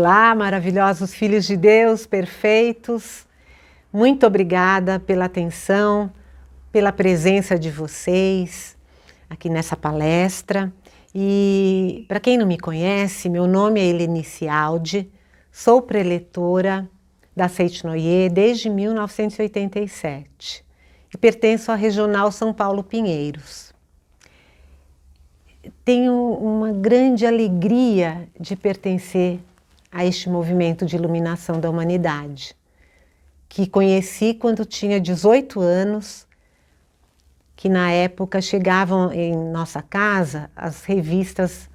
Olá, maravilhosos filhos de Deus, perfeitos. Muito obrigada pela atenção, pela presença de vocês aqui nessa palestra. E para quem não me conhece, meu nome é Helenice Aldi, sou preletora da Seitinoye desde 1987 e pertenço à Regional São Paulo Pinheiros. Tenho uma grande alegria de pertencer a este movimento de iluminação da humanidade, que conheci quando tinha 18 anos, que na época chegavam em nossa casa as revistas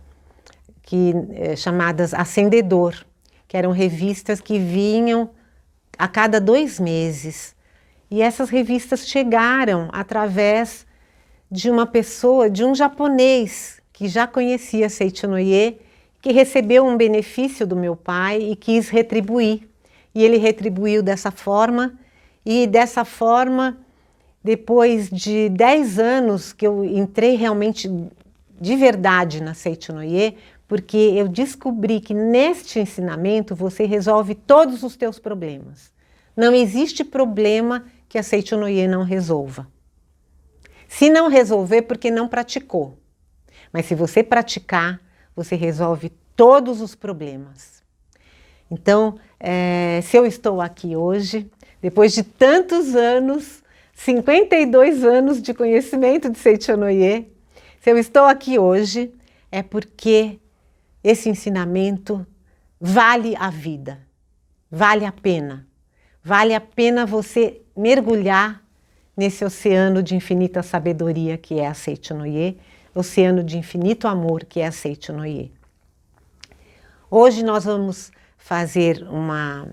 chamadas Acendedor, que eram revistas que vinham a cada 2 meses. E essas revistas chegaram através de uma pessoa, de um japonês que já conhecia Seitinoye, que recebeu um benefício do meu pai e quis retribuir. E ele retribuiu dessa forma, e dessa forma, depois de 10 anos que eu entrei realmente de verdade na Seitinoye, porque eu descobri que neste ensinamento você resolve todos os teus problemas. Não existe problema que a Seitinoye não resolva. Se não resolver, porque não praticou. Mas se você praticar, você resolve todos os problemas. Então, se eu estou aqui hoje, depois de tantos anos, 52 anos de conhecimento de Seitinoye, se eu estou aqui hoje, é porque esse ensinamento vale a vida, vale a pena. Vale a pena você mergulhar nesse oceano de infinita sabedoria que é a Seitinoye, oceano de infinito amor que é a Seitinoye. Hoje nós vamos fazer uma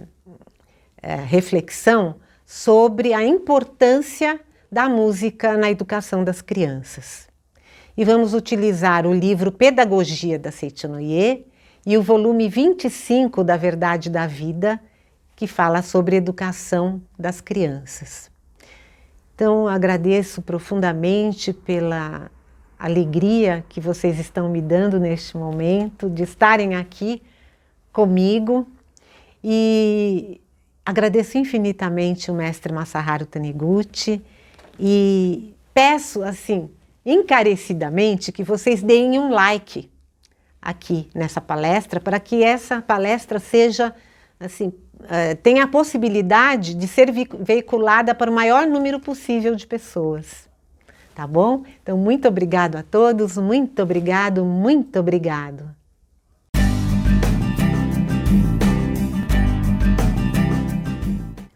reflexão sobre a importância da música na educação das crianças. E vamos utilizar o livro Pedagogia da Seitinoye e o volume 25 da Verdade da Vida, que fala sobre educação das crianças. Então, agradeço profundamente pela alegria que vocês estão me dando neste momento, de estarem aqui comigo, e agradeço infinitamente o mestre Masaharu Taniguchi e peço, assim, encarecidamente que vocês deem um like aqui nessa palestra, para que essa palestra seja, assim, tenha a possibilidade de ser veiculada para o maior número possível de pessoas. Tá bom? Então, muito obrigado a todos, muito obrigado, muito obrigado.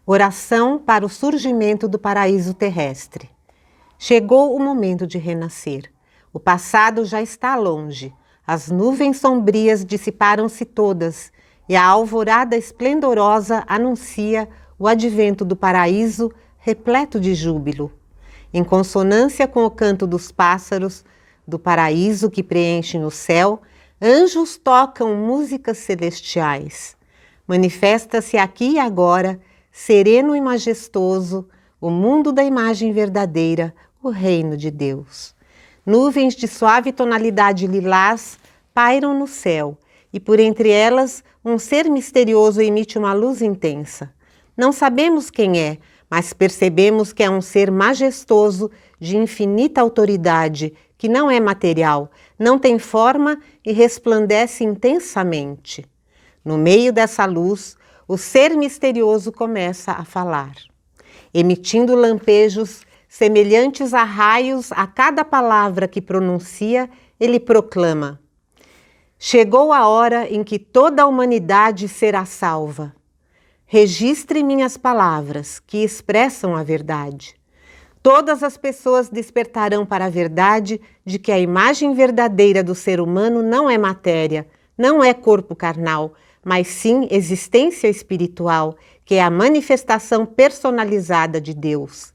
Oração para o surgimento do paraíso terrestre. Chegou o momento de renascer. O passado já está longe. As nuvens sombrias dissiparam-se todas e a alvorada esplendorosa anuncia o advento do paraíso repleto de júbilo. Em consonância com o canto dos pássaros do paraíso que preenchem o céu, anjos tocam músicas celestiais. Manifesta-se aqui e agora, sereno e majestoso, o mundo da imagem verdadeira, o reino de Deus. Nuvens de suave tonalidade lilás pairam no céu, e por entre elas um ser misterioso emite uma luz intensa. Não sabemos quem é, mas percebemos que é um ser majestoso, de infinita autoridade, que não é material, não tem forma e resplandece intensamente. No meio dessa luz, o ser misterioso começa a falar, emitindo lampejos semelhantes a raios a cada palavra que pronuncia, ele proclama: chegou a hora em que toda a humanidade será salva. Registre minhas palavras, que expressam a verdade. Todas as pessoas despertarão para a verdade de que a imagem verdadeira do ser humano não é matéria, não é corpo carnal, mas sim existência espiritual, que é a manifestação personalizada de Deus.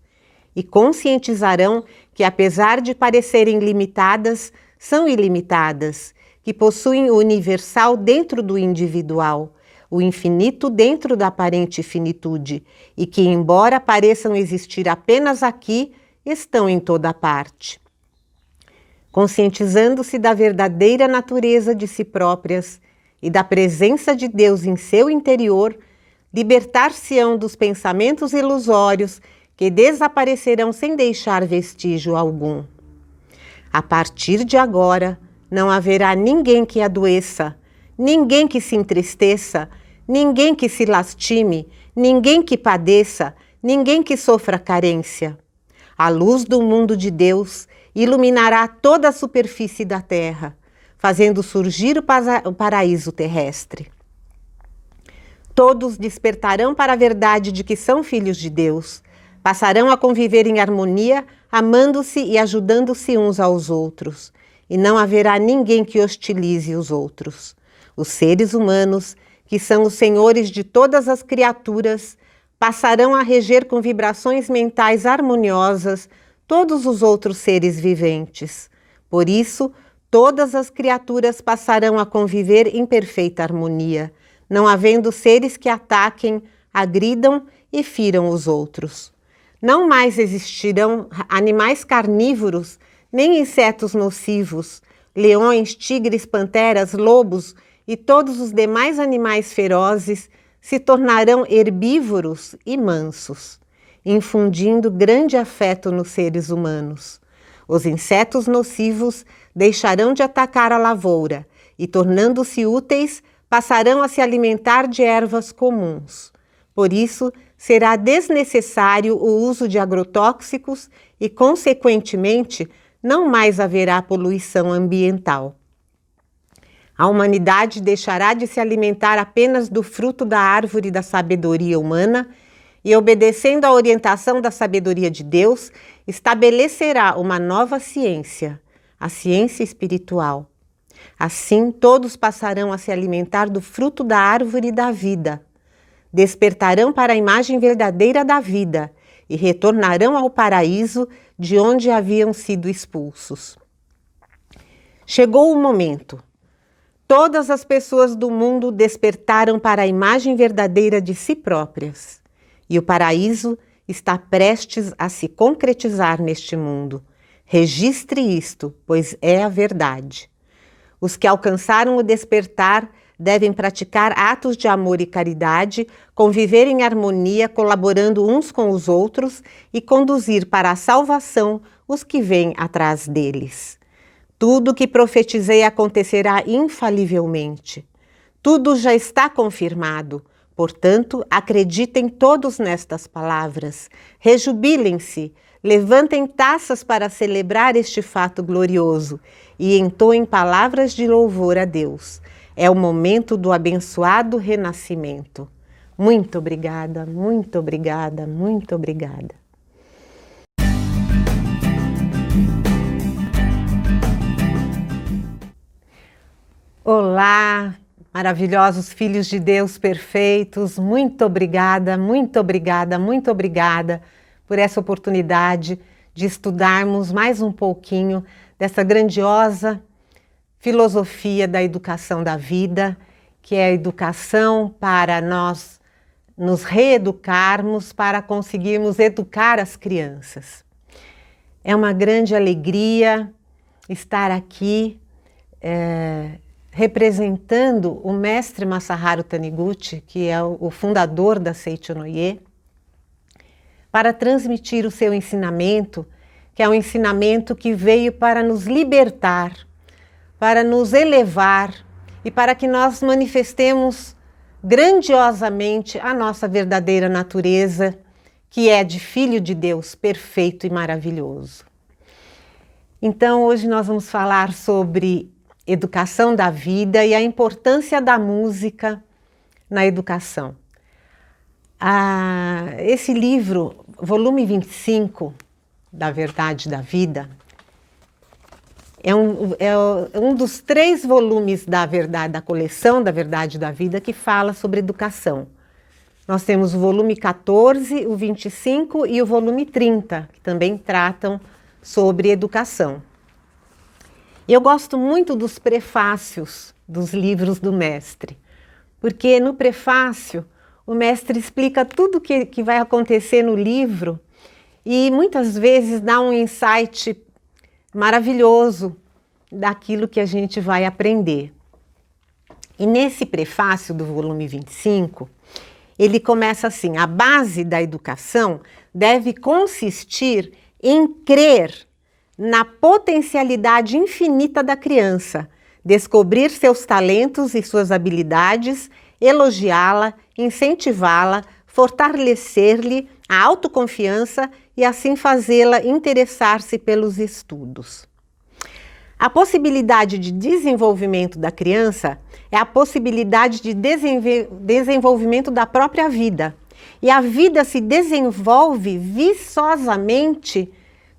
E conscientizarão que, apesar de parecerem limitadas, são ilimitadas, que possuem o universal dentro do individual, o infinito dentro da aparente finitude, e que, embora pareçam existir apenas aqui, estão em toda parte. Conscientizando-se da verdadeira natureza de si próprias, e da presença de Deus em seu interior, libertar-se-ão dos pensamentos ilusórios que desaparecerão sem deixar vestígio algum. A partir de agora, não haverá ninguém que adoeça, ninguém que se entristeça, ninguém que se lastime, ninguém que padeça, ninguém que sofra carência. A luz do mundo de Deus iluminará toda a superfície da terra, fazendo surgir o paraíso terrestre. Todos despertarão para a verdade de que são filhos de Deus, passarão a conviver em harmonia, amando-se e ajudando-se uns aos outros, e não haverá ninguém que hostilize os outros. Os seres humanos, que são os senhores de todas as criaturas, passarão a reger com vibrações mentais harmoniosas todos os outros seres viventes. Por isso, todas as criaturas passarão a conviver em perfeita harmonia, não havendo seres que ataquem, agridam e firam os outros. Não mais existirão animais carnívoros, nem insetos nocivos, leões, tigres, panteras, lobos e todos os demais animais ferozes se tornarão herbívoros e mansos, infundindo grande afeto nos seres humanos. Os insetos nocivos deixarão de atacar a lavoura e, tornando-se úteis, passarão a se alimentar de ervas comuns. Por isso, será desnecessário o uso de agrotóxicos e, consequentemente, não mais haverá poluição ambiental. A humanidade deixará de se alimentar apenas do fruto da árvore da sabedoria humana e, obedecendo à orientação da sabedoria de Deus, estabelecerá uma nova ciência, a ciência espiritual. Assim, todos passarão a se alimentar do fruto da árvore da vida, despertarão para a imagem verdadeira da vida e retornarão ao paraíso de onde haviam sido expulsos. Chegou o momento. Todas as pessoas do mundo despertaram para a imagem verdadeira de si próprias, e o paraíso está prestes a se concretizar neste mundo. Registre isto, pois é a verdade. Os que alcançaram o despertar devem praticar atos de amor e caridade, conviver em harmonia, colaborando uns com os outros e conduzir para a salvação os que vêm atrás deles. Tudo o que profetizei acontecerá infalivelmente. Tudo já está confirmado. Portanto, acreditem todos nestas palavras. Rejubilem-se, levantem taças para celebrar este fato glorioso e entoem palavras de louvor a Deus. É o momento do abençoado renascimento. Muito obrigada, muito obrigada, muito obrigada. Olá, maravilhosos filhos de Deus perfeitos, muito obrigada, muito obrigada, muito obrigada por essa oportunidade de estudarmos mais um pouquinho dessa grandiosa filosofia da educação da vida, que é a educação para nós nos reeducarmos, para conseguirmos educar as crianças. É uma grande alegria estar aqui representando o mestre Masaharu Taniguchi, que é o fundador da Seicho-no-ie, para transmitir o seu ensinamento, que é um ensinamento que veio para nos libertar, para nos elevar e para que nós manifestemos grandiosamente a nossa verdadeira natureza, que é de Filho de Deus perfeito e maravilhoso. Então, hoje nós vamos falar sobre educação da vida e a importância da música na educação. Esse livro, volume 25, da Verdade da Vida, é um dos 3 volumes da coleção da Verdade da Vida que fala sobre educação. Nós temos o volume 14, o 25 e o volume 30, que também tratam sobre educação. Eu gosto muito dos prefácios dos livros do mestre, porque no prefácio o mestre explica tudo que vai acontecer no livro e muitas vezes dá um insight maravilhoso daquilo que a gente vai aprender. E nesse prefácio do volume 25, ele começa assim: a base da educação deve consistir em crer na potencialidade infinita da criança, descobrir seus talentos e suas habilidades, elogiá-la, incentivá-la, fortalecer-lhe a autoconfiança e assim fazê-la interessar-se pelos estudos. A possibilidade de desenvolvimento da criança é a possibilidade de desenvolvimento da própria vida. E a vida se desenvolve viçosamente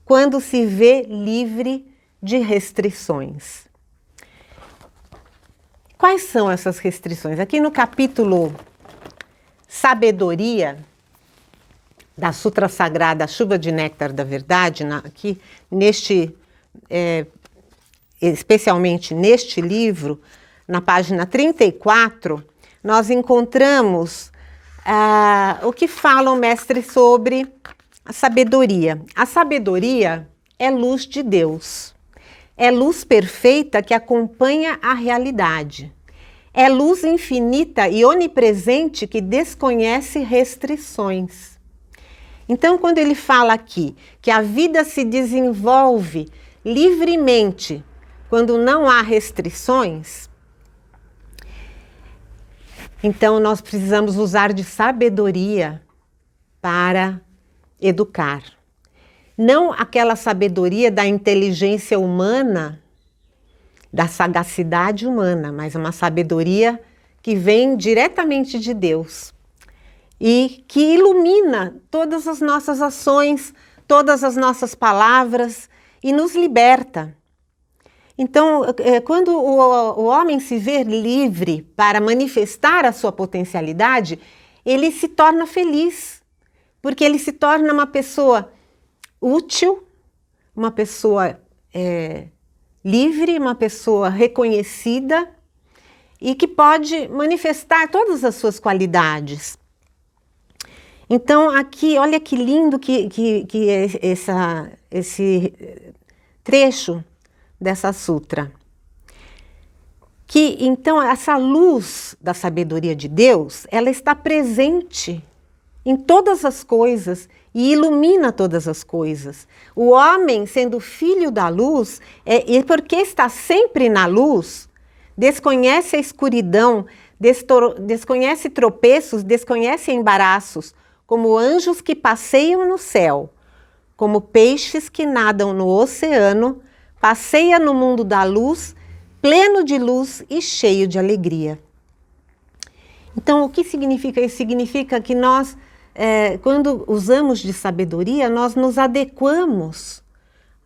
quando se vê livre de restrições. Quais são essas restrições? Aqui no capítulo Sabedoria, da Sutra Sagrada Chuva de Néctar da Verdade, aqui especialmente neste livro, na página 34, nós encontramos o que fala o mestre sobre a sabedoria. A sabedoria é luz de Deus. É luz perfeita que acompanha a realidade. É luz infinita e onipresente que desconhece restrições. Então, quando ele fala aqui que a vida se desenvolve livremente quando não há restrições, então nós precisamos usar de sabedoria para educar. Não aquela sabedoria da inteligência humana, da sagacidade humana, mas uma sabedoria que vem diretamente de Deus e que ilumina todas as nossas ações, todas as nossas palavras e nos liberta. Então, quando o homem se vê livre para manifestar a sua potencialidade, ele se torna feliz, porque ele se torna uma pessoa útil, uma pessoa livre, uma pessoa reconhecida e que pode manifestar todas as suas qualidades. Então, aqui, olha que lindo que é esse trecho dessa sutra. Que, então, essa luz da sabedoria de Deus, ela está presente em todas as coisas e ilumina todas as coisas. O homem, sendo filho da luz, e porque está sempre na luz, desconhece a escuridão, desconhece tropeços, desconhece embaraços, como anjos que passeiam no céu, como peixes que nadam no oceano, passeia no mundo da luz, pleno de luz e cheio de alegria. Então, o que significa isso? Significa que nós, quando usamos de sabedoria, nós nos adequamos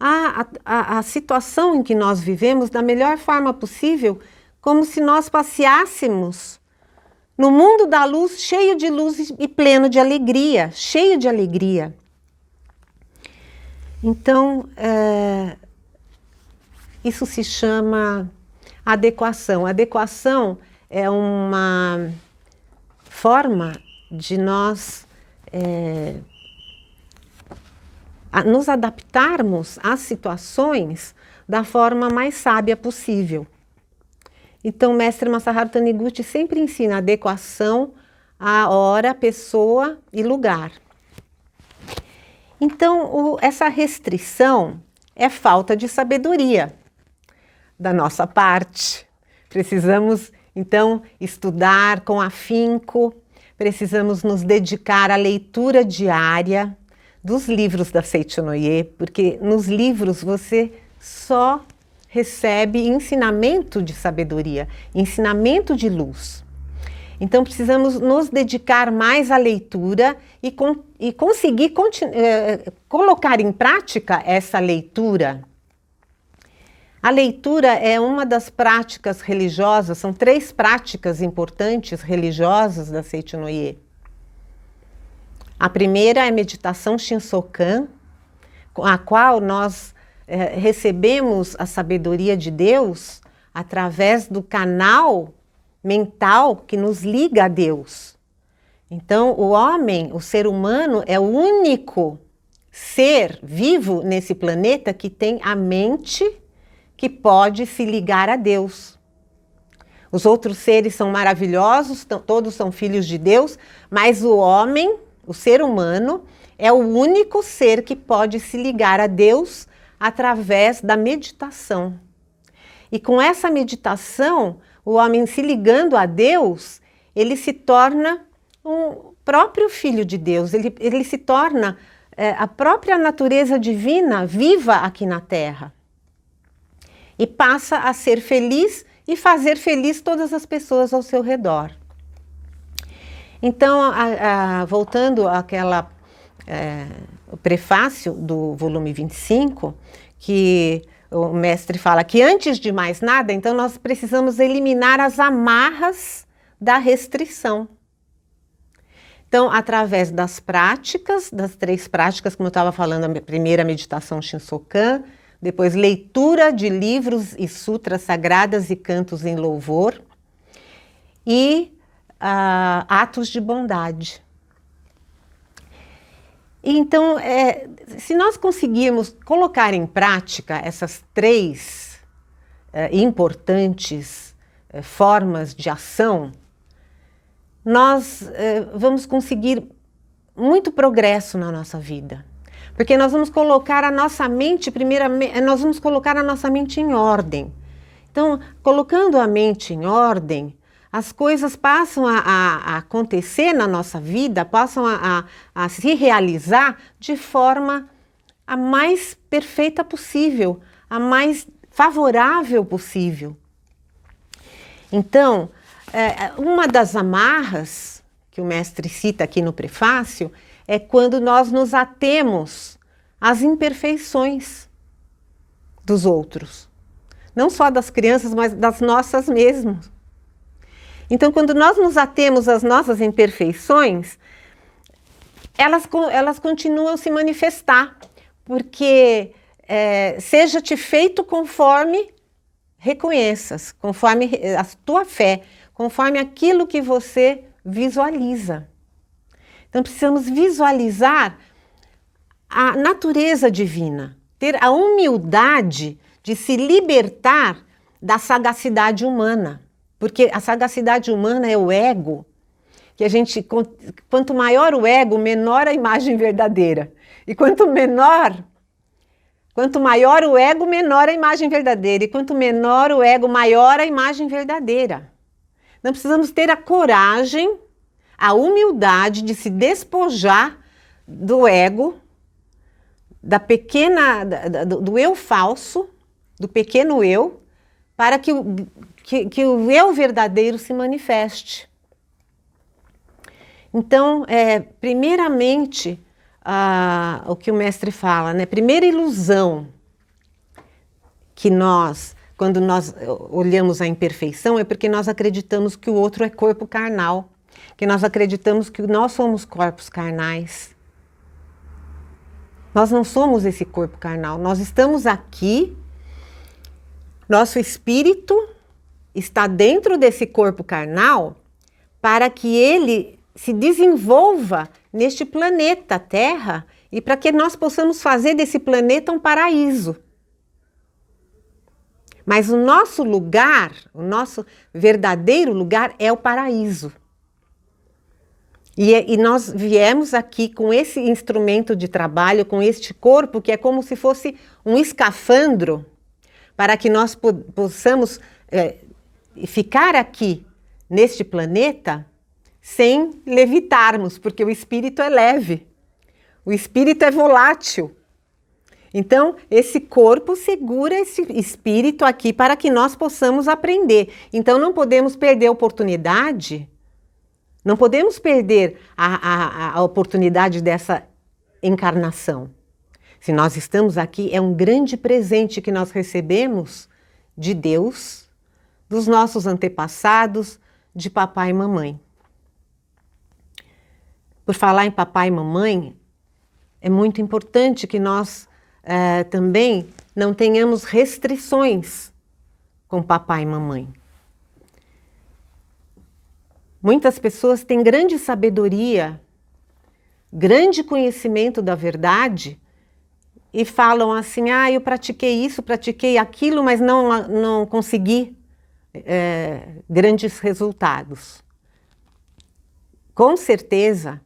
à situação em que nós vivemos da melhor forma possível, como se nós passeássemos no mundo da luz, cheio de luz e pleno de alegria, cheio de alegria. Então, isso se chama adequação. Adequação é uma forma de nós nos adaptarmos às situações da forma mais sábia possível. Então, o mestre Masaharu Taniguchi sempre ensina adequação à hora, pessoa e lugar. Então, essa restrição é falta de sabedoria da nossa parte. Precisamos, então, estudar com afinco, precisamos nos dedicar à leitura diária dos livros da Seicho Noye, porque nos livros você só recebe ensinamento de sabedoria, ensinamento de luz. Então, precisamos nos dedicar mais à leitura e conseguir colocar em prática essa leitura. A leitura é uma das práticas religiosas, são 3 práticas importantes religiosas da Seicho Noye. A primeira é a meditação Shinsokan, com a qual nós recebemos a sabedoria de Deus através do canal mental que nos liga a Deus. Então, o homem, o ser humano, é o único ser vivo nesse planeta que tem a mente que pode se ligar a Deus. Os outros seres são maravilhosos, todos são filhos de Deus, mas o homem, o ser humano, é o único ser que pode se ligar a Deus através da meditação. E com essa meditação, o homem se ligando a Deus, ele se torna um próprio filho de Deus, ele se torna a própria natureza divina viva aqui na Terra. E passa a ser feliz e fazer feliz todas as pessoas ao seu redor. Então, voltando àquela o prefácio do volume 25, que o mestre fala que antes de mais nada, então nós precisamos eliminar as amarras da restrição. Então, através das práticas, das 3 práticas, como eu estava falando, a primeira meditação Shinsokan, depois leitura de livros e sutras sagradas e cantos em louvor, e atos de bondade. Então, se nós conseguirmos colocar em prática essas 3 importantes formas de ação, nós vamos conseguir muito progresso na nossa vida. Porque nós vamos colocar a nossa mente, primeiramente, nós vamos colocar a nossa mente em ordem. Então, colocando a mente em ordem, as coisas passam a acontecer na nossa vida, passam a se realizar de forma a mais perfeita possível, a mais favorável possível. Então, uma das amarras que o mestre cita aqui no prefácio é quando nós nos atemos às imperfeições dos outros. Não só das crianças, mas das nossas mesmas. Então, quando nós nos atemos às nossas imperfeições, elas continuam a se manifestar, porque seja-te feito conforme reconheças, conforme a tua fé, conforme aquilo que você visualiza. Então, precisamos visualizar a natureza divina, ter a humildade de se libertar da sagacidade humana. Porque a sagacidade humana é o ego, que quanto maior o ego, menor a imagem verdadeira. E quanto maior o ego, menor a imagem verdadeira. E quanto menor o ego, maior a imagem verdadeira. Não precisamos ter a coragem, a humildade de se despojar do ego, do eu falso, do pequeno eu, para que o eu verdadeiro se manifeste. Então, primeiramente, o que o mestre fala, né? Primeira ilusão que quando nós olhamos a imperfeição, é porque nós acreditamos que o outro é corpo carnal, que nós acreditamos que nós somos corpos carnais. Nós não somos esse corpo carnal, nós estamos aqui, nosso espírito está dentro desse corpo carnal para que ele se desenvolva neste planeta Terra e para que nós possamos fazer desse planeta um paraíso. Mas o nosso lugar, o nosso verdadeiro lugar é o paraíso. E nós viemos aqui com esse instrumento de trabalho, com este corpo que é como se fosse um escafandro, para que nós possamos ficar aqui neste planeta sem levitarmos, porque o espírito é leve, o espírito é volátil. Então, esse corpo segura esse espírito aqui para que nós possamos aprender. Então, não podemos perder a oportunidade, não podemos perder a oportunidade dessa encarnação. Se nós estamos aqui, é um grande presente que nós recebemos de Deus, dos nossos antepassados, de papai e mamãe. Por falar em papai e mamãe, é muito importante que nós também não tenhamos restrições com papai e mamãe. Muitas pessoas têm grande sabedoria, grande conhecimento da verdade e falam assim, eu pratiquei isso, pratiquei aquilo, mas não consegui grandes resultados. Com certeza,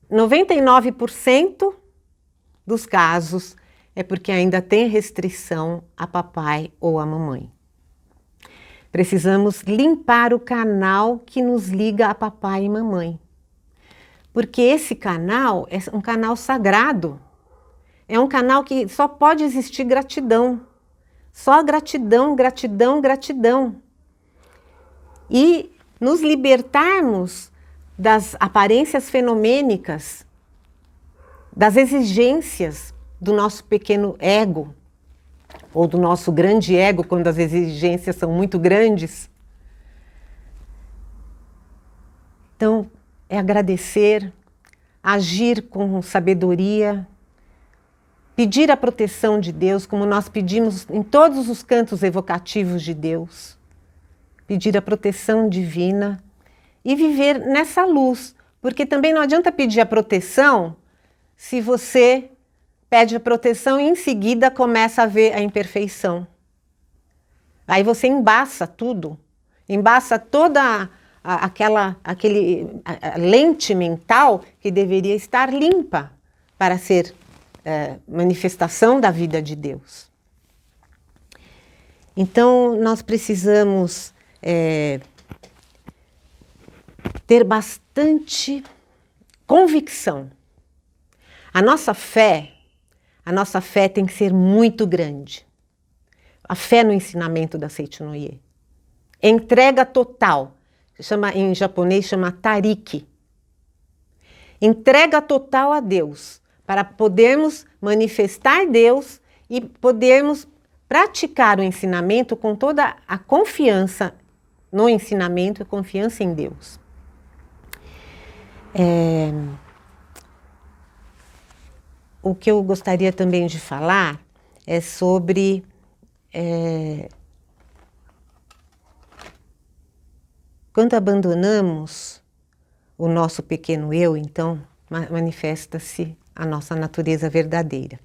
99% dos casos é porque ainda tem restrição a papai ou a mamãe. Precisamos limpar o canal que nos liga a papai e mamãe. Porque esse canal é um canal sagrado. É um canal que só pode existir gratidão. Só gratidão, gratidão, gratidão. E nos libertarmos das aparências fenomênicas, das exigências do nosso pequeno ego, ou do nosso grande ego, quando as exigências são muito grandes. Então, é agradecer, agir com sabedoria, pedir a proteção de Deus, como nós pedimos em todos os cantos evocativos de Deus. Pedir a proteção divina e viver nessa luz, porque também não adianta pedir a proteção se você pede a proteção e em seguida começa a ver a imperfeição. Aí você embaça tudo, embaça toda aquele lente mental que deveria estar limpa para ser manifestação da vida de Deus. Então nós precisamos ter bastante convicção. A nossa fé tem que ser muito grande. A fé no ensinamento da Seiichi no Ie. Entrega total. Em japonês chama tariki. Entrega total a Deus, para podermos manifestar Deus e podermos praticar o ensinamento com toda a confiança no ensinamento e confiança em Deus. O que eu gostaria também de falar é sobre quando abandonamos o nosso pequeno eu, então manifesta-se a nossa natureza verdadeira.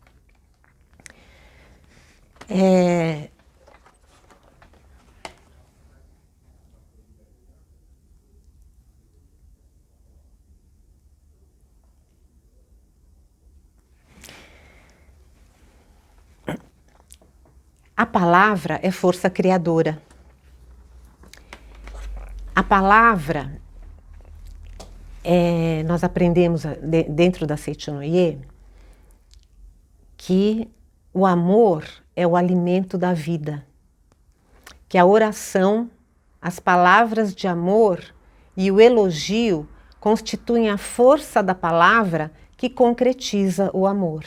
A palavra é força criadora. A palavra, nós aprendemos dentro da Seiichi no Ie que o amor é o alimento da vida, que a oração, as palavras de amor e o elogio constituem a força da palavra que concretiza o amor.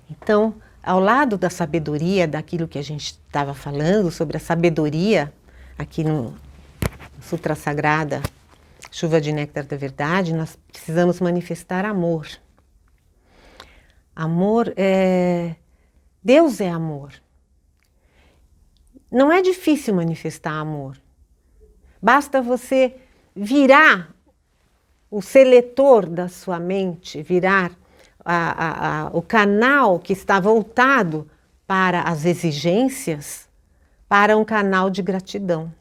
Então, ao lado da sabedoria, daquilo que a gente estava falando, sobre a sabedoria, aqui no Sutra Sagrada, Chuva de Néctar da Verdade, nós precisamos manifestar amor. Amor Deus é amor. Não é difícil manifestar amor. Basta você virar o seletor da sua mente, virar o canal que está voltado para as exigências, para um canal de gratidão.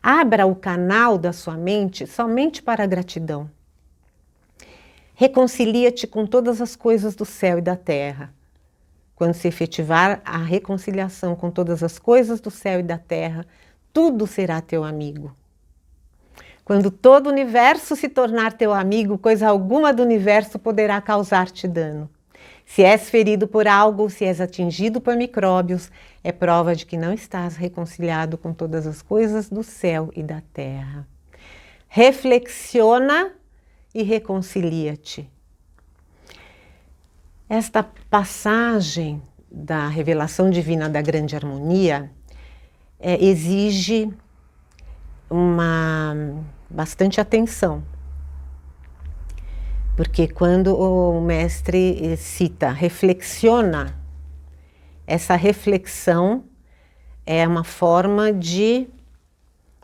Abra o canal da sua mente somente para a gratidão. Reconcilia-te com todas as coisas do céu e da terra. Quando se efetivar a reconciliação com todas as coisas do céu e da terra, tudo será teu amigo. Quando todo o universo se tornar teu amigo, coisa alguma do universo poderá causar-te dano. Se és ferido por algo, se és atingido por micróbios, é prova de que não estás reconciliado com todas as coisas do céu e da terra. Reflexiona e reconcilia-te. Esta passagem da revelação divina da grande harmonia exige bastante atenção. Porque quando o mestre cita reflexiona, essa reflexão é uma forma de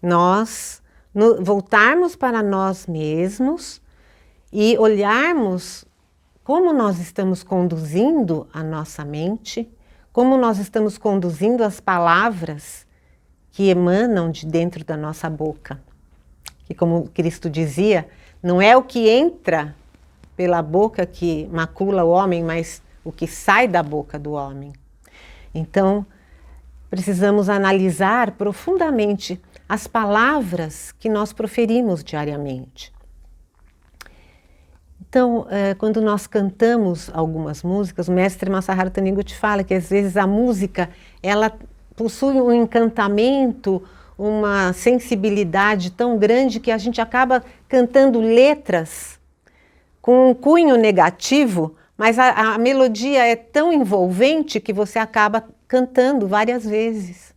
nós voltarmos para nós mesmos e olharmos como nós estamos conduzindo a nossa mente, como nós estamos conduzindo as palavras que emanam de dentro da nossa boca. Que, como Cristo dizia, não é o que entra pela boca que macula o homem, mas o que sai da boca do homem. Então, precisamos analisar profundamente as palavras que nós proferimos diariamente. Então, quando nós cantamos algumas músicas, o mestre Masaharu Taniguchi fala que às vezes a música ela possui um encantamento, uma sensibilidade tão grande que a gente acaba cantando letras com um cunho negativo, mas a melodia é tão envolvente que você acaba cantando várias vezes.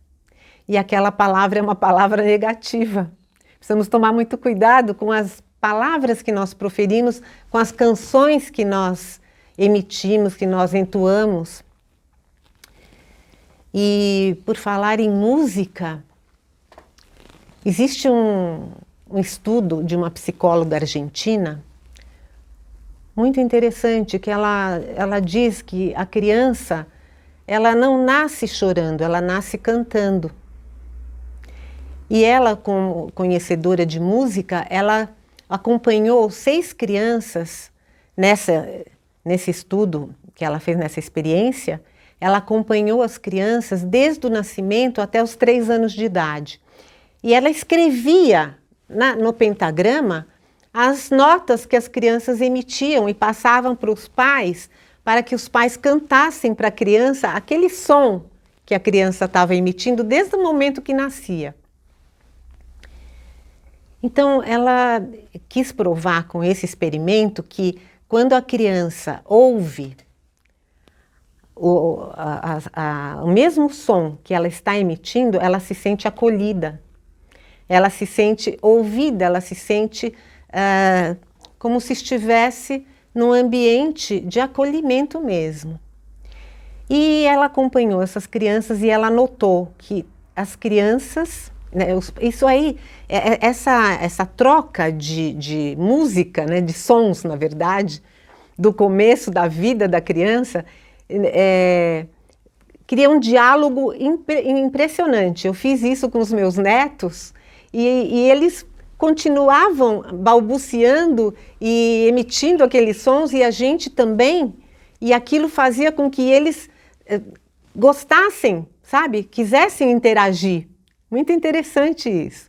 E aquela palavra é uma palavra negativa. Precisamos tomar muito cuidado com as palavras que nós proferimos, com as canções que nós emitimos, que nós entoamos. E por falar em música, existe um estudo de uma psicóloga argentina muito interessante, que ela diz que a criança ela não nasce chorando, ela nasce cantando. E ela, como conhecedora de música, ela acompanhou 6 crianças nesse estudo que ela fez, nessa experiência. Ela acompanhou as crianças desde o nascimento até os 3 anos de idade. E ela escrevia no pentagrama as notas que as crianças emitiam e passavam para os pais, para que os pais cantassem para a criança aquele som que a criança estava emitindo desde o momento que nascia. Então, ela quis provar com esse experimento que quando a criança ouve o mesmo som que ela está emitindo, ela se sente acolhida, ela se sente ouvida, ela se sente como se estivesse num ambiente de acolhimento mesmo. E ela acompanhou essas crianças e ela notou que as crianças, né, isso aí, essa troca de música, né, de sons, na verdade, do começo da vida da criança, cria um diálogo impressionante. Eu fiz isso com os meus netos e eles continuavam balbuciando e emitindo aqueles sons, e a gente também, e aquilo fazia com que eles gostassem, sabe? Quisessem interagir. Muito interessante isso.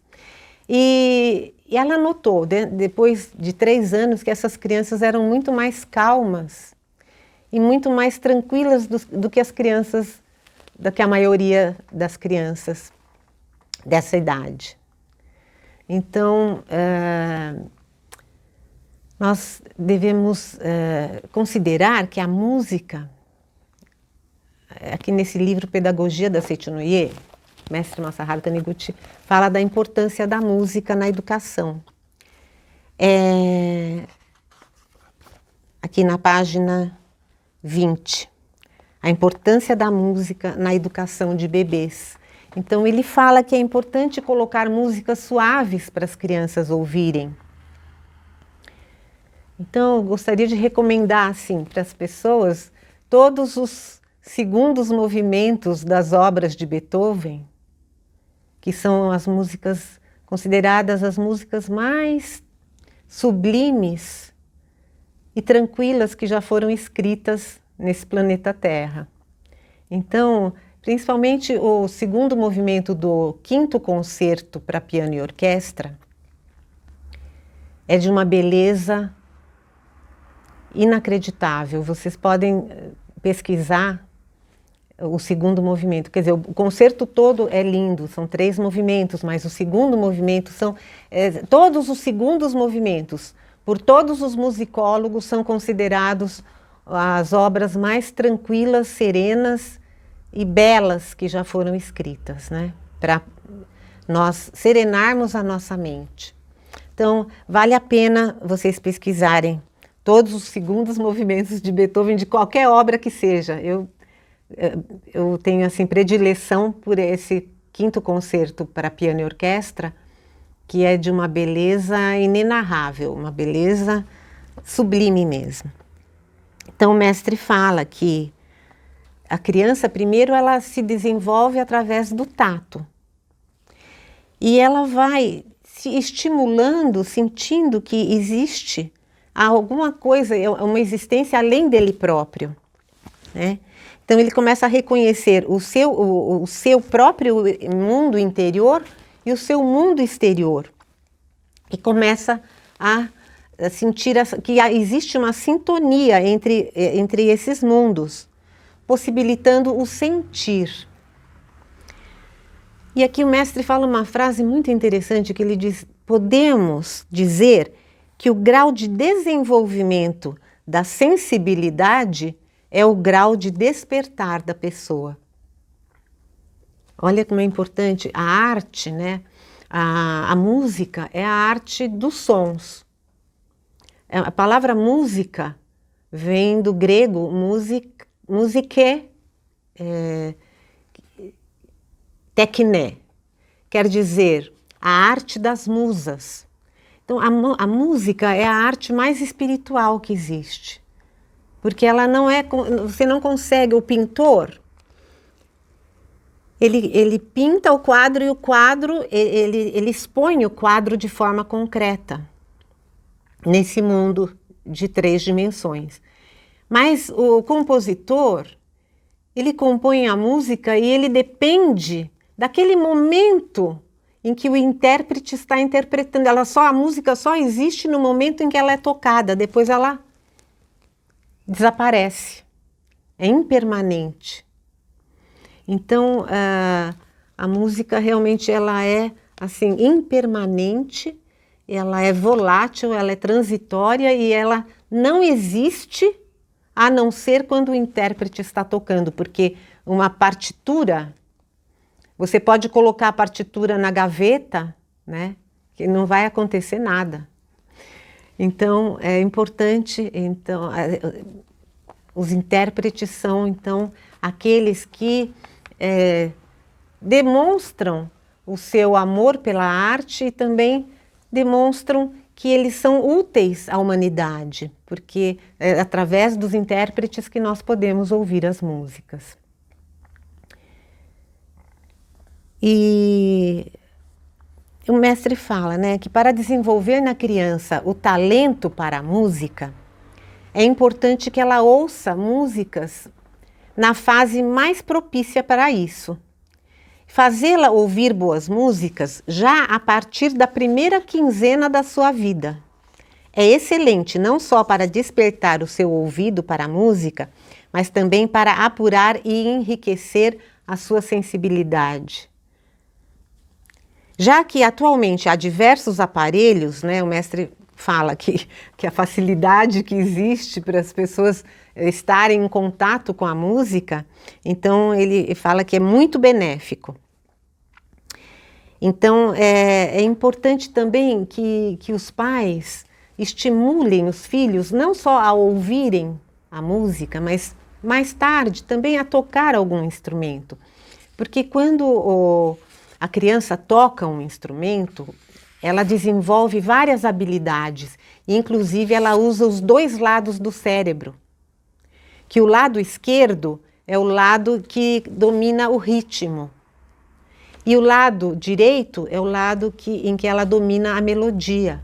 E ela notou, depois de 3 anos, que essas crianças eram muito mais calmas e muito mais tranquilas do que as crianças, do que a maioria das crianças dessa idade. Então, nós devemos considerar que a música, aqui nesse livro Pedagogia da Seicho-no-ie, mestre Masaharu Taniguchi fala da importância da música na educação. Aqui na página 20, a importância da música na educação de bebês. Então, ele fala que é importante colocar músicas suaves para as crianças ouvirem. Então, eu gostaria de recomendar, assim, para as pessoas, todos os segundos movimentos das obras de Beethoven, que são as músicas consideradas as músicas mais sublimes e tranquilas que já foram escritas nesse planeta Terra. Então, principalmente o segundo movimento do 5º concerto para piano e orquestra é de uma beleza inacreditável. Vocês podem pesquisar o segundo movimento, quer dizer, o concerto todo é lindo, são 3 movimentos, mas o segundo movimento são todos os segundos movimentos, por todos os musicólogos, são considerados as obras mais tranquilas, serenas e belas que já foram escritas, né? Para nós serenarmos a nossa mente. Então, vale a pena vocês pesquisarem todos os segundos movimentos de Beethoven, de qualquer obra que seja. Eu tenho, assim, predileção por esse 5º concerto para piano e orquestra, que é de uma beleza inenarrável, uma beleza sublime mesmo. Então, o mestre fala que A criança, primeiro, ela se desenvolve através do tato. E ela vai se estimulando, sentindo que existe alguma coisa, uma existência além dele próprio, né? Então ele começa a reconhecer o seu próprio mundo interior e o seu mundo exterior. E começa a sentir que existe uma sintonia entre esses mundos, possibilitando o sentir. E aqui o mestre fala uma frase muito interessante que ele diz: podemos dizer que o grau de desenvolvimento da sensibilidade é o grau de despertar da pessoa. Olha como é importante a arte, né? A música é a arte dos sons. A palavra música vem do grego musike, tekné, quer dizer a arte das musas. Então a música é a arte mais espiritual que existe, porque ela não é, você não consegue, o pintor, ele pinta o quadro e o quadro, ele expõe o quadro de forma concreta, nesse mundo de 3 dimensões. Mas o compositor, ele compõe a música e ele depende daquele momento em que o intérprete está interpretando. A música só existe no momento em que ela é tocada, depois ela desaparece, é impermanente. Então, a música realmente ela é assim, impermanente, ela é volátil, ela é transitória e ela não existe a não ser quando o intérprete está tocando, porque uma partitura, você pode colocar a partitura na gaveta, né, que não vai acontecer nada. Então, é importante, então, os intérpretes são, então, aqueles que demonstram o seu amor pela arte e também demonstram que eles são úteis à humanidade, porque é através dos intérpretes que nós podemos ouvir as músicas. E o mestre fala, né, que para desenvolver na criança o talento para a música, é importante que ela ouça músicas na fase mais propícia para isso. Fazê-la ouvir boas músicas já a partir da primeira quinzena da sua vida. É excelente não só para despertar o seu ouvido para a música, mas também para apurar e enriquecer a sua sensibilidade. Já que atualmente há diversos aparelhos, né, o mestre fala que a facilidade que existe para as pessoas estarem em contato com a música, então ele fala que é muito benéfico. Então é importante também que os pais estimulem os filhos não só a ouvirem a música, mas mais tarde também a tocar algum instrumento. Porque quando a criança toca um instrumento, ela desenvolve várias habilidades, inclusive ela usa os 2 lados do cérebro, que o lado esquerdo é o lado que domina o ritmo, e o lado direito é o lado em que ela domina a melodia.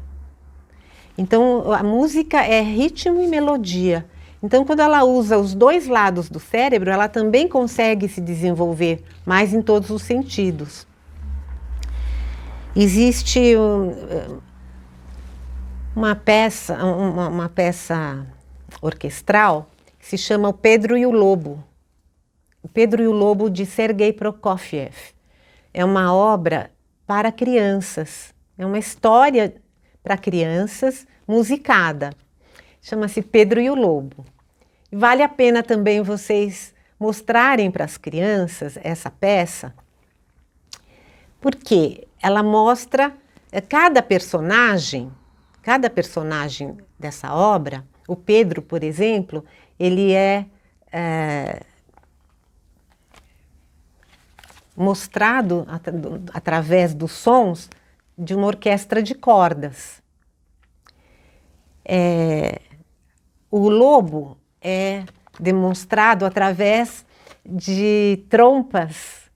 Então a música é ritmo e melodia. Então quando ela usa os 2 lados do cérebro, ela também consegue se desenvolver mais em todos os sentidos. Existe uma peça orquestral que se chama O Pedro e o Lobo. O Pedro e o Lobo, de Sergei Prokofiev. É uma obra para crianças, é uma história para crianças musicada. Chama-se Pedro e o Lobo. Vale a pena também vocês mostrarem para as crianças essa peça, porque ela mostra cada personagem dessa obra. O Pedro, por exemplo, ele é mostrado através dos sons de uma orquestra de cordas. O lobo é demonstrado através de trompas.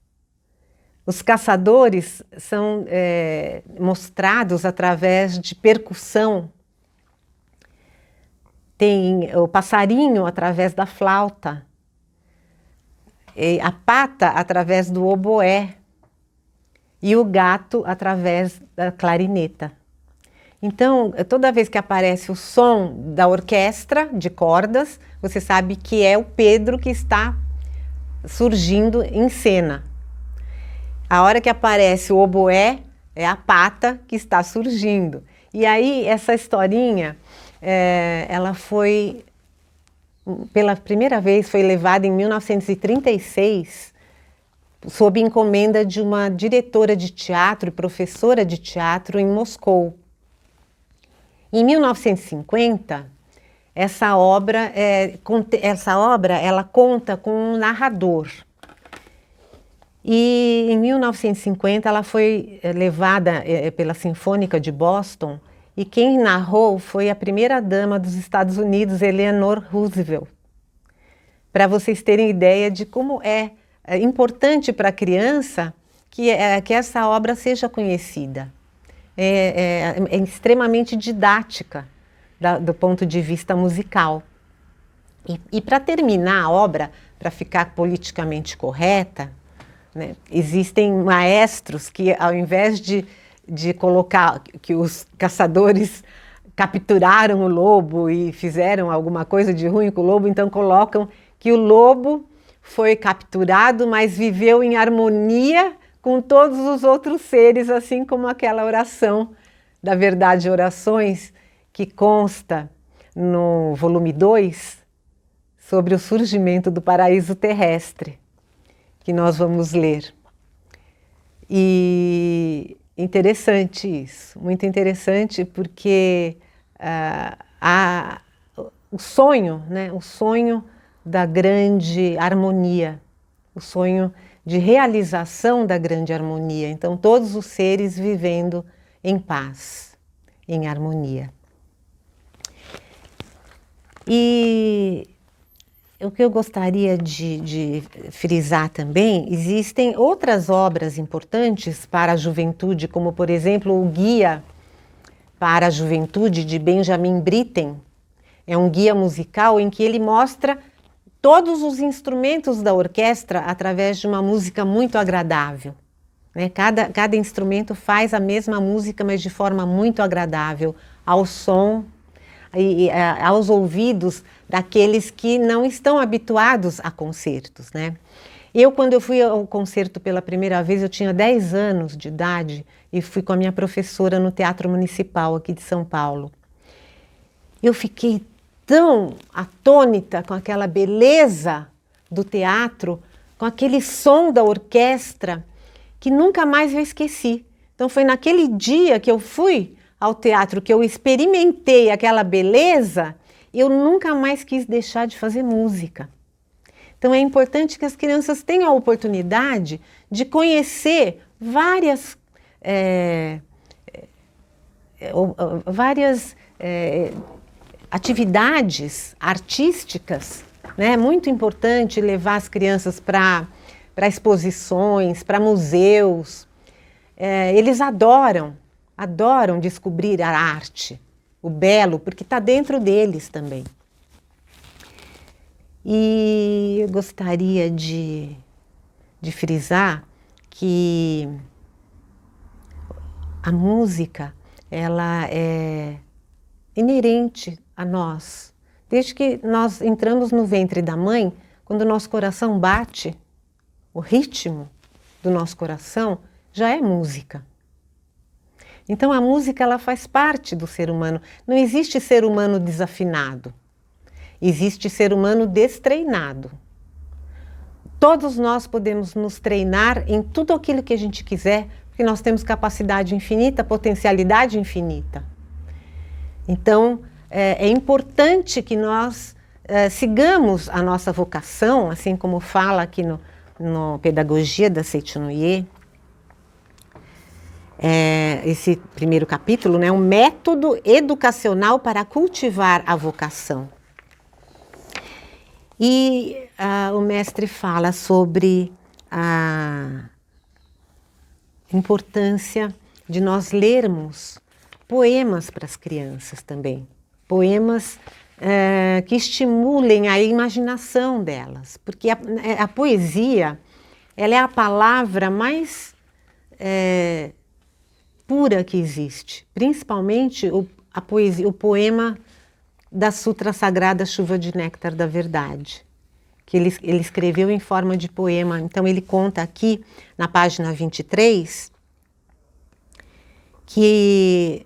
Os caçadores são mostrados através de percussão. Tem o passarinho através da flauta, a pata através do oboé e o gato através da clarineta. Então, toda vez que aparece o som da orquestra de cordas, você sabe que é o Pedro que está surgindo em cena. A hora que aparece o oboé, é a pata que está surgindo. E aí, essa historinha, ela foi, pela primeira vez, foi levada em 1936, sob encomenda de uma diretora de teatro e professora de teatro em Moscou. Em 1950, essa obra ela conta com um narrador. E em 1950 ela foi levada pela Sinfônica de Boston, e quem narrou foi a primeira-dama dos Estados Unidos, Eleanor Roosevelt. Para vocês terem ideia de como é importante para a criança que essa obra seja conhecida. É extremamente didática do ponto de vista musical. E para terminar a obra, para ficar politicamente correta, né, existem maestros que, ao invés de colocar que os caçadores capturaram o lobo e fizeram alguma coisa de ruim com o lobo, então colocam que o lobo foi capturado, mas viveu em harmonia com todos os outros seres, assim como aquela oração da Verdade e Orações, que consta no volume 2, sobre o surgimento do paraíso terrestre, que nós vamos ler. E interessante isso, muito interessante, porque o sonho, né, o sonho da grande harmonia, o sonho de realização da grande harmonia. Então, todos os seres vivendo em paz, em harmonia. E o que eu gostaria de frisar também, existem outras obras importantes para a juventude, como, por exemplo, o Guia para a Juventude, de Benjamin Britten. É um guia musical em que ele mostra todos os instrumentos da orquestra através de uma música muito agradável. Né? Cada instrumento faz a mesma música, mas de forma muito agradável ao som e aos ouvidos daqueles que não estão habituados a concertos, né? Quando eu fui ao concerto pela primeira vez, eu tinha 10 anos de idade e fui com a minha professora no Teatro Municipal aqui de São Paulo. Eu fiquei tão atônita com aquela beleza do teatro, com aquele som da orquestra, que nunca mais eu esqueci. Então foi naquele dia que eu fui ao teatro, que eu experimentei aquela beleza, eu nunca mais quis deixar de fazer música. Então é importante que as crianças tenham a oportunidade de conhecer várias atividades artísticas, né? É muito importante levar as crianças para exposições, para museus. Eles adoram descobrir a arte, o belo, porque está dentro deles também. E eu gostaria de frisar que a música, ela é inerente a nós. Desde que nós entramos no ventre da mãe, quando o nosso coração bate, o ritmo do nosso coração já é música. Então a música, ela faz parte do ser humano. Não existe ser humano desafinado. Existe ser humano destreinado. Todos nós podemos nos treinar em tudo aquilo que a gente quiser, porque nós temos capacidade infinita, potencialidade infinita. Então, é importante que nós sigamos a nossa vocação, assim como fala aqui no Pedagogia da Seitinoye, esse primeiro capítulo, né, um método educacional para cultivar a vocação. E o mestre fala sobre a importância de nós lermos poemas para as crianças também. Poemas que estimulem a imaginação delas. Porque a poesia, ela é a palavra mais pura que existe. Principalmente a poesia, o poema da Sutra Sagrada Chuva de Néctar da Verdade, que ele escreveu em forma de poema. Então ele conta aqui, na página 23, que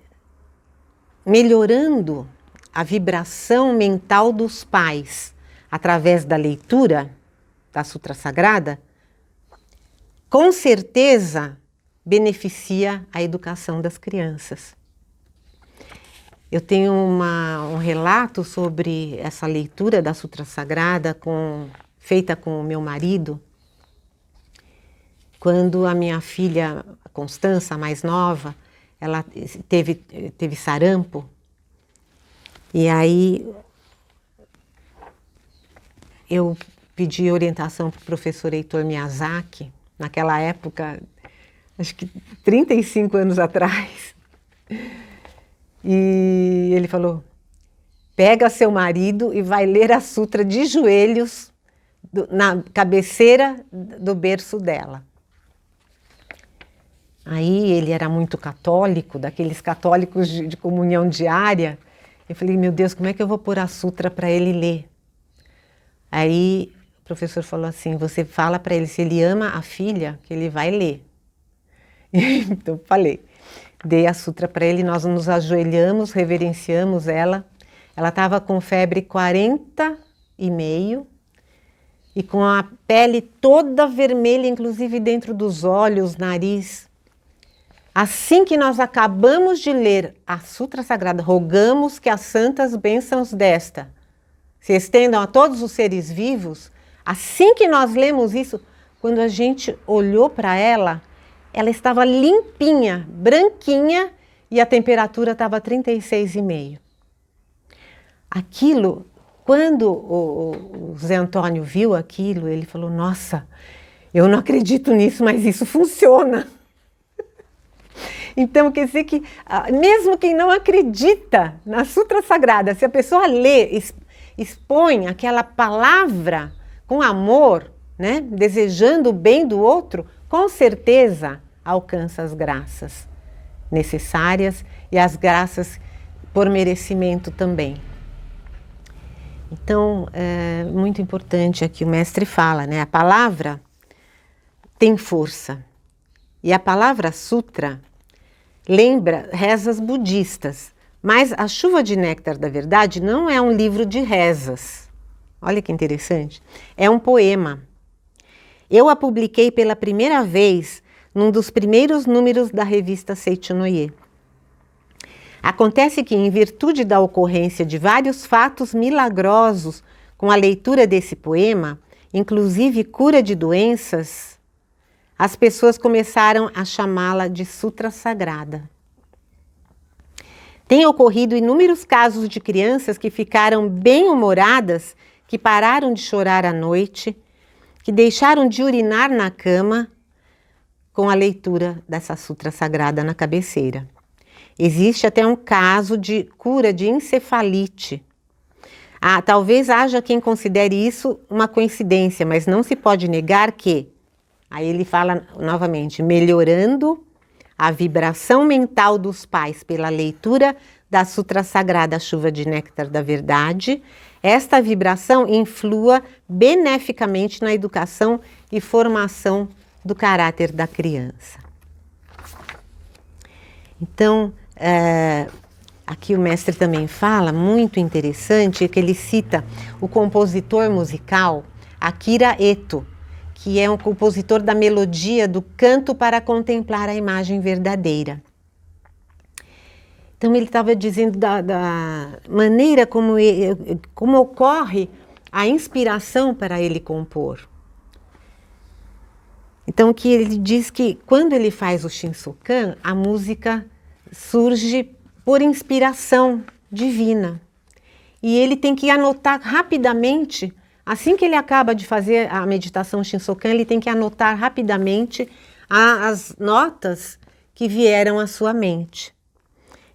melhorando a vibração mental dos pais através da leitura da Sutra Sagrada, com certeza beneficia a educação das crianças. Eu tenho um relato sobre essa leitura da Sutra Sagrada feita com o meu marido, quando a minha filha Constança, a mais nova, ela teve sarampo. E aí eu pedi orientação para o professor Heitor Miyazaki, naquela época, acho que 35 anos atrás. E ele falou: pega seu marido e vai ler a sutra de joelhos na cabeceira do berço dela. Aí ele era muito católico, daqueles católicos de comunhão diária. Eu falei: meu Deus, como é que eu vou pôr a sutra para ele ler? Aí o professor falou assim: você fala para ele, se ele ama a filha, que ele vai ler. Então falei. Dei a sutra para ele, nós nos ajoelhamos, reverenciamos ela. Ela estava com febre 40,5 e com a pele toda vermelha, inclusive dentro dos olhos, nariz. Assim que nós acabamos de ler a Sutra Sagrada, rogamos que as santas bênçãos desta se estendam a todos os seres vivos. Assim que nós lemos isso, quando a gente olhou para ela, ela estava limpinha, branquinha, e a temperatura estava 36,5. Aquilo, quando o Zé Antônio viu aquilo, ele falou: nossa, eu não acredito nisso, mas isso funciona. Então, quer dizer que, mesmo quem não acredita na Sutra Sagrada, se a pessoa lê, expõe aquela palavra com amor, né, desejando o bem do outro, com certeza alcança as graças necessárias e as graças por merecimento também. Então, é muito importante aqui, o mestre fala, né? A palavra tem força. E a palavra sutra lembra rezas budistas, mas a Chuva de Néctar da Verdade não é um livro de rezas. Olha que interessante. É um poema. Eu a publiquei pela primeira vez num dos primeiros números da revista Seichunoye. Acontece que, em virtude da ocorrência de vários fatos milagrosos com a leitura desse poema, inclusive cura de doenças, as pessoas começaram a chamá-la de Sutra Sagrada. Tem ocorrido inúmeros casos de crianças que ficaram bem-humoradas, que pararam de chorar à noite, que deixaram de urinar na cama com a leitura dessa Sutra Sagrada na cabeceira. Existe até um caso de cura de encefalite. Talvez haja quem considere isso uma coincidência, mas não se pode negar que, aí ele fala novamente, melhorando a vibração mental dos pais pela leitura da Sutra Sagrada Chuva de Néctar da Verdade, esta vibração influa beneficamente na educação e formação do caráter da criança. Então, aqui o mestre também fala, muito interessante, que ele cita o compositor musical Akira Eto, que é um compositor da melodia do canto para contemplar a imagem verdadeira. Então ele estava dizendo da maneira como ocorre a inspiração para ele compor. Então que ele diz que quando ele faz o Shinsokan, a música surge por inspiração divina. E ele tem que anotar rapidamente assim que ele acaba de fazer a meditação Shinsokan, ele tem que anotar rapidamente as notas que vieram à sua mente.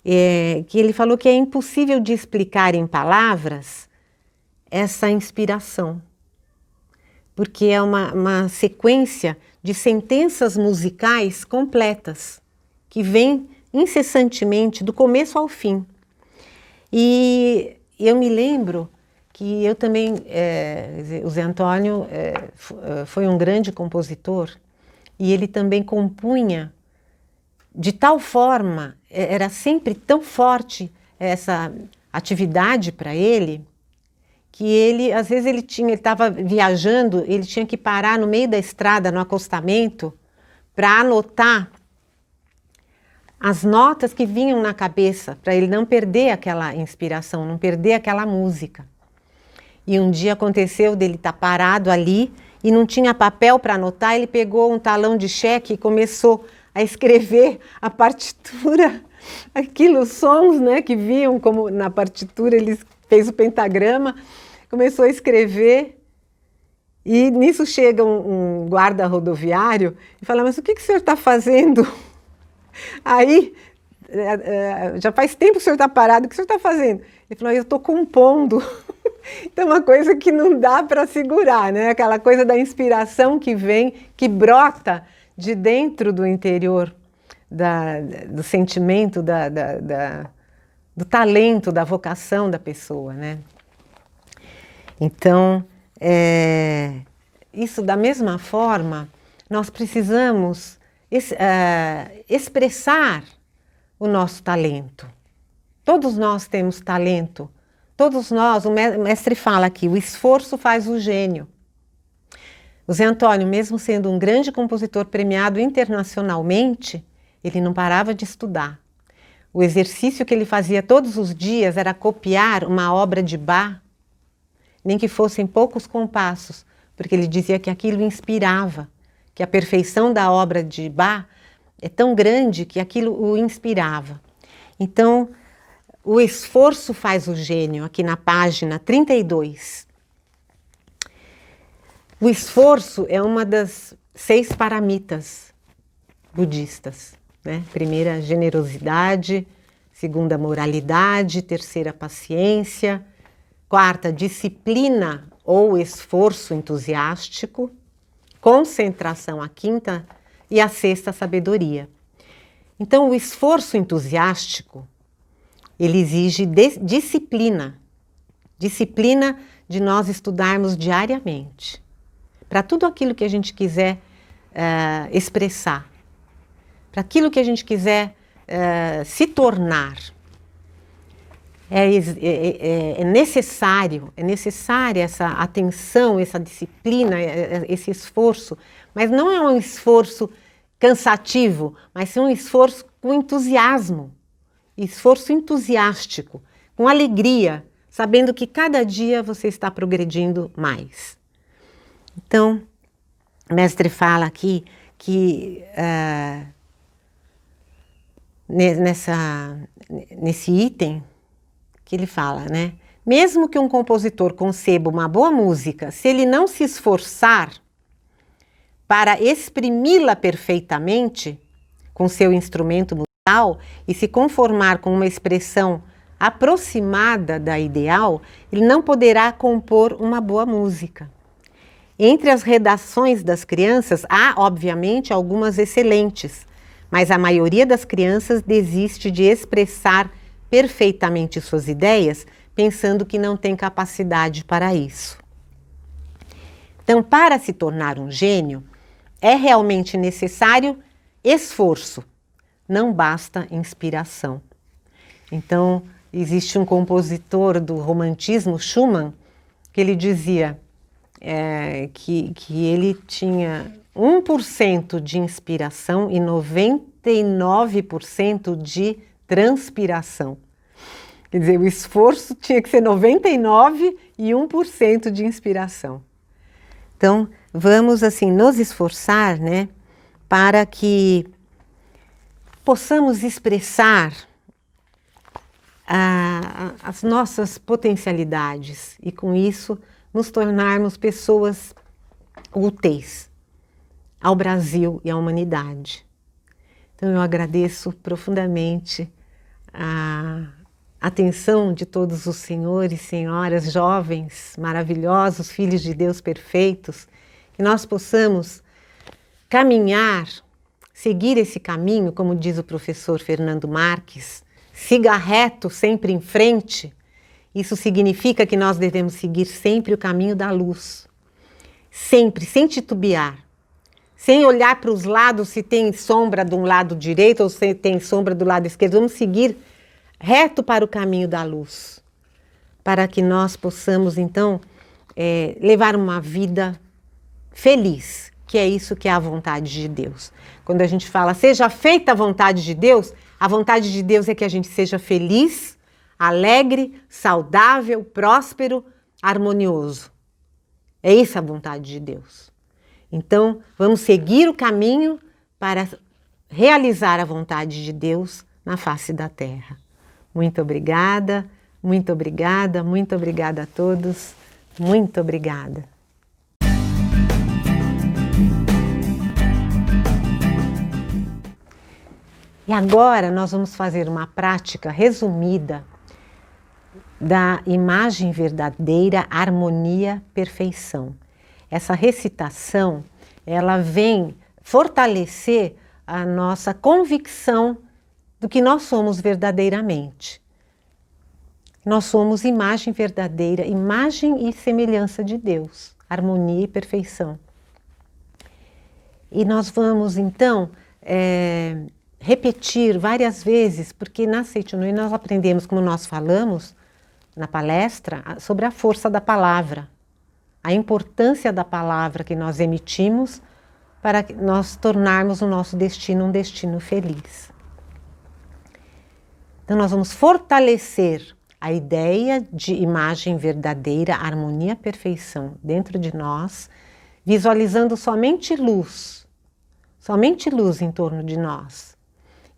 Que ele falou que é impossível de explicar em palavras essa inspiração, porque é uma sequência de sentenças musicais completas, que vem incessantemente do começo ao fim. E eu me lembro que eu também, o Zé Antônio foi um grande compositor, e ele também compunha de tal forma, era sempre tão forte essa atividade para ele, que ele, às vezes ele estava viajando, ele tinha que parar no meio da estrada, no acostamento, para anotar as notas que vinham na cabeça, para ele não perder aquela inspiração, não perder aquela música. E um dia aconteceu dele estar parado ali e não tinha papel para anotar, ele pegou um talão de cheque e começou a escrever a partitura, aqueles sons, né, que vinham como na partitura, ele fez o pentagrama, começou a escrever, e nisso chega um guarda rodoviário e fala, mas o que o senhor está fazendo? Aí, já faz tempo que o senhor está parado, o que o senhor está fazendo? Ele falou, eu estou compondo. Então, uma coisa que não dá para segurar, né? Aquela coisa da inspiração que vem, que brota de dentro do interior, do sentimento, do talento, da vocação da pessoa, né? Então, isso da mesma forma, nós precisamos expressar o nosso talento. Todos nós temos talento, todos nós, o mestre fala aqui, o esforço faz o gênio. O Zé Antônio, mesmo sendo um grande compositor premiado internacionalmente, ele não parava de estudar. O exercício que ele fazia todos os dias era copiar uma obra de Bach, nem que fossem poucos compassos, porque ele dizia que aquilo inspirava, que a perfeição da obra de Bach é tão grande que aquilo o inspirava. Então, o esforço faz o gênio, aqui na página 32. O esforço é uma das 6 paramitas budistas, né? Primeira, generosidade, segunda, moralidade, terceira, paciência, quarta, disciplina ou esforço entusiástico, concentração, a quinta, e a sexta, sabedoria. Então, o esforço entusiástico, ele exige disciplina, disciplina de nós estudarmos diariamente, para tudo aquilo que a gente quiser expressar, para aquilo que a gente quiser se tornar. É necessária essa atenção, essa disciplina, esse esforço, mas não é um esforço cansativo, mas é um esforço com entusiasmo, esforço entusiástico, com alegria, sabendo que cada dia você está progredindo mais. Então, o mestre fala aqui que nesse item que ele fala, né? Mesmo que um compositor conceba uma boa música, se ele não se esforçar para exprimi-la perfeitamente com seu instrumento musical e se conformar com uma expressão aproximada da ideal, ele não poderá compor uma boa música. Entre as redações das crianças, há, obviamente, algumas excelentes, mas a maioria das crianças desiste de expressar perfeitamente suas ideias, pensando que não tem capacidade para isso. Então, para se tornar um gênio, é realmente necessário esforço, não basta inspiração. Então, existe um compositor do romantismo, Schumann, que ele dizia que ele tinha 1% de inspiração e 99% de transpiração. Quer dizer, o esforço tinha que ser 99% e 1% de inspiração. Então, vamos assim nos esforçar, né, para que possamos expressar as nossas potencialidades e com isso nos tornarmos pessoas úteis ao Brasil e à humanidade. Então eu agradeço profundamente a atenção de todos os senhores, senhoras, jovens, maravilhosos, filhos de Deus perfeitos, que nós possamos caminhar, seguir esse caminho, como diz o professor Fernando Marques, siga reto, sempre em frente. Isso significa que nós devemos seguir sempre o caminho da luz, sempre, sem titubear, sem olhar para os lados se tem sombra de um lado direito ou se tem sombra do lado esquerdo. Vamos seguir reto para o caminho da luz, para que nós possamos, então, levar uma vida feliz, que é isso que é a vontade de Deus. Quando a gente fala, seja feita a vontade de Deus, a vontade de Deus é que a gente seja feliz, alegre, saudável, próspero, harmonioso. É isso a vontade de Deus. Então, vamos seguir o caminho para realizar a vontade de Deus na face da terra. Muito obrigada, muito obrigada, muito obrigada a todos. Muito obrigada. E agora nós vamos fazer uma prática resumida da imagem verdadeira, harmonia, perfeição. Essa recitação, ela vem fortalecer a nossa convicção do que nós somos verdadeiramente. Nós somos imagem verdadeira, imagem e semelhança de Deus, harmonia e perfeição. E nós vamos, então, repetir várias vezes, porque na Seitonui nós aprendemos, como nós falamos na palestra, sobre a força da palavra, a importância da palavra que nós emitimos para nós tornarmos o nosso destino um destino feliz. Então nós vamos fortalecer a ideia de imagem verdadeira, harmonia, perfeição dentro de nós, visualizando somente luz em torno de nós.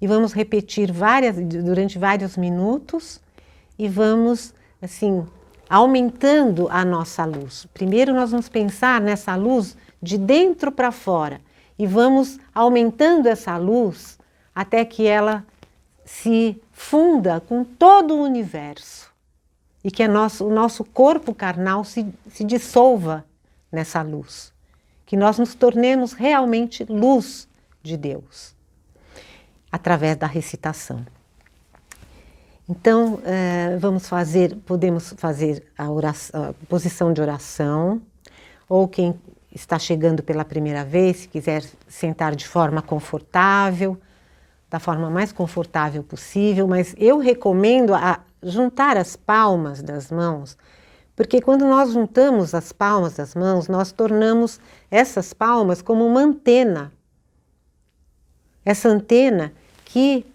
E vamos repetir durante vários minutos e vamos, assim, aumentando a nossa luz. Primeiro nós vamos pensar nessa luz de dentro para fora e vamos aumentando essa luz até que ela se funda com todo o universo e que o nosso corpo carnal se dissolva nessa luz, que nós nos tornemos realmente luz de Deus, através da recitação. Então, podemos fazer a posição de oração, ou quem está chegando pela primeira vez, se quiser sentar de forma confortável, da forma mais confortável possível, mas eu recomendo juntar as palmas das mãos, porque quando nós juntamos as palmas das mãos, nós tornamos essas palmas como uma antena. Essa antena que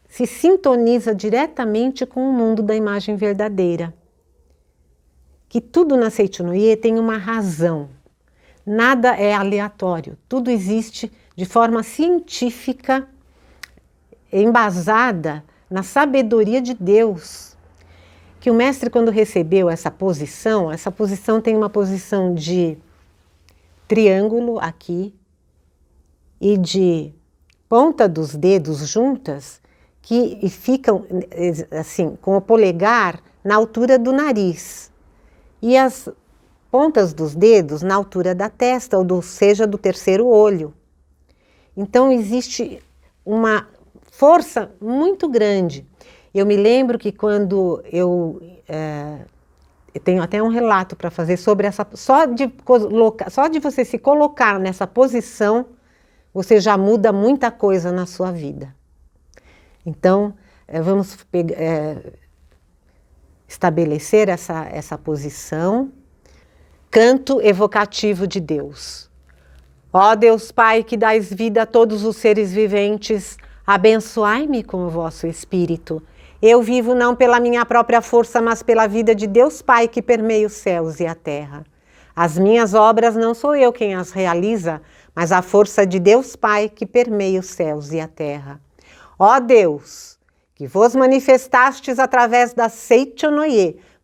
se sintoniza diretamente com o mundo da imagem verdadeira. Que tudo na Seitonui tem uma razão. Nada é aleatório. Tudo existe de forma científica, embasada na sabedoria de Deus. Que o mestre, quando recebeu essa posição tem uma posição de triângulo aqui e de ponta dos dedos juntas, que ficam assim, com o polegar na altura do nariz e as pontas dos dedos na altura da testa, ou seja, do terceiro olho. Então existe uma força muito grande. Eu me lembro que quando eu tenho até um relato para fazer sobre essa, só de você se colocar nessa posição, você já muda muita coisa na sua vida. Então, vamos estabelecer essa posição. Canto evocativo de Deus. Ó Deus Pai, que dais vida a todos os seres viventes, abençoai-me com o vosso Espírito. Eu vivo não pela minha própria força, mas pela vida de Deus Pai que permeia os céus e a terra. As minhas obras não sou eu quem as realiza, mas a força de Deus Pai que permeia os céus e a terra. Ó Deus, que vos manifestastes através da Seitonui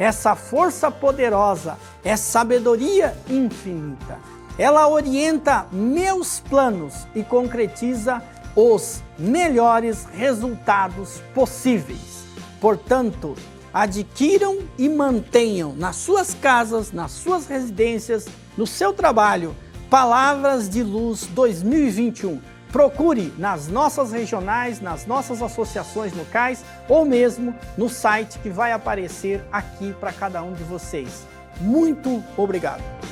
essa força poderosa é sabedoria infinita. Ela orienta meus planos e concretiza os melhores resultados possíveis. Portanto, adquiram e mantenham nas suas casas, nas suas residências, no seu trabalho, Palavras de Luz 2021. Procure nas nossas regionais, nas nossas associações locais ou mesmo no site que vai aparecer aqui para cada um de vocês. Muito obrigado!